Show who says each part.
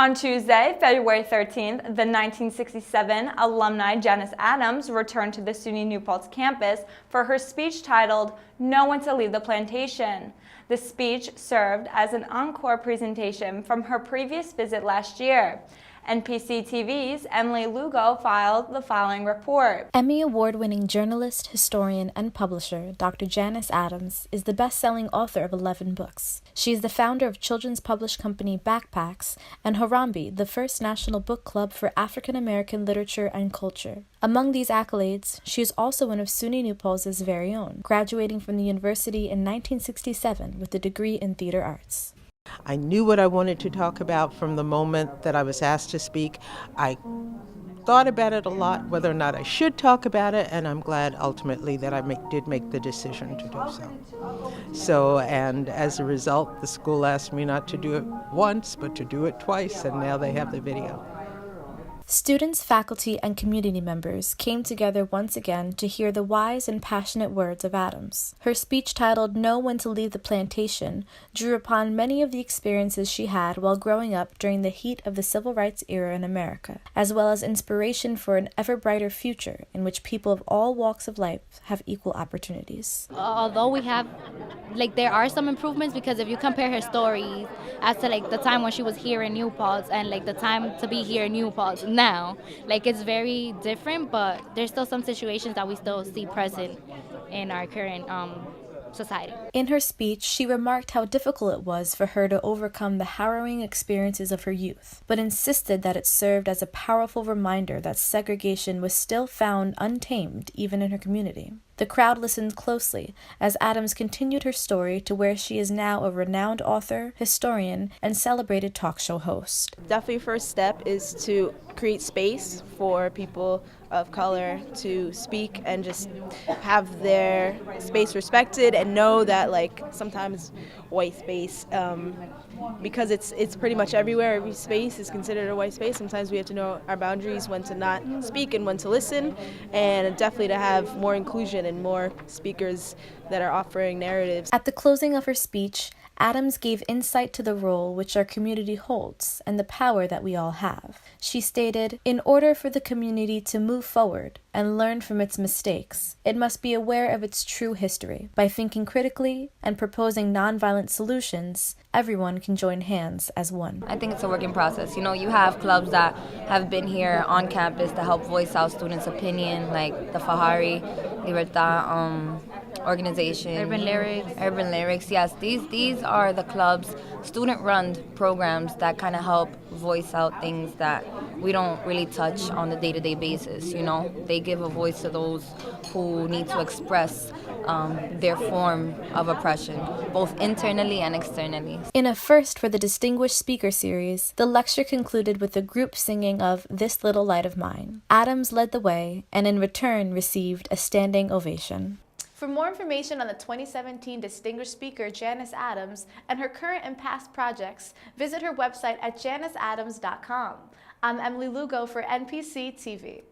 Speaker 1: On Tuesday, February 13th, the 1967 alumni Janus Adams returned to the SUNY New Paltz campus for her speech titled, "Know When to Leave the Plantation." The speech served as an encore presentation from her previous visit last year. WNPC-TV's Emily Lugo filed the following report.
Speaker 2: Emmy Award-winning journalist, historian, and publisher Dr. Janus Adams is the best-selling author of 11 books. She is the founder of children's published company Backpacks and Harambe, the first national book club for African American literature and culture. Among these accolades, she is also one of SUNY New Paltz's very own, graduating from the university in 1967 with a degree in theater arts.
Speaker 3: I knew what I wanted to talk about from the moment that I was asked to speak. I thought about it a lot, whether or not I should talk about it, and I'm glad ultimately that I did make the decision to do so. And as a result, the school asked me not to do it once, but to do it twice, and now they have the video.
Speaker 2: Students, faculty, and community members came together once again to hear the wise and passionate words of Adams. Her speech titled "Know When to Leave the Plantation" drew upon many of the experiences she had while growing up during the heat of the civil rights era in America, as well as inspiration for an ever brighter future in which people of all walks of life have equal opportunities.
Speaker 4: Although we have, there are some improvements, because if you compare her stories as to the time when she was here in New Paltz and the time to be here in New Paltz now, it's very different, but there's still some situations that we still see present in our current society.
Speaker 2: In her speech, she remarked how difficult it was for her to overcome the harrowing experiences of her youth, but insisted that it served as a powerful reminder that segregation was still found untamed even in her community. The crowd listened closely as Adams continued her story to where she is now a renowned author, historian, and celebrated talk show host.
Speaker 5: Definitely first step is to create space for people of color to speak and just have their space respected, and know that sometimes white space, because it's pretty much everywhere, every space is considered a white space. Sometimes we have to know our boundaries, when to not speak and when to listen, and definitely to have more inclusion and more speakers that are offering narratives.
Speaker 2: At the closing of her speech, Adams gave insight to the role which our community holds and the power that we all have. She stated, "In order for the community to move forward and learn from its mistakes, it must be aware of its true history. By thinking critically and proposing nonviolent solutions, everyone can join hands as one."
Speaker 6: I think it's a working process. You have clubs that have been here on campus to help voice out students' opinion, like the Fahari Libertad organization. Urban Lyrics, yes. These are the clubs, student-run programs that kind of help voice out things that we don't really touch on a day-to-day basis, They give a voice to those who need to express their form of oppression, both internally and externally.
Speaker 2: In a first for the Distinguished Speaker Series, the lecture concluded with a group singing of "This Little Light of Mine." Adams led the way and in return received a standing ovation.
Speaker 7: For more information on the 2017 Distinguished Speaker Janus Adams and her current and past projects, visit her website at janusadams.com. I'm Emily Lugo for WNPC-TV.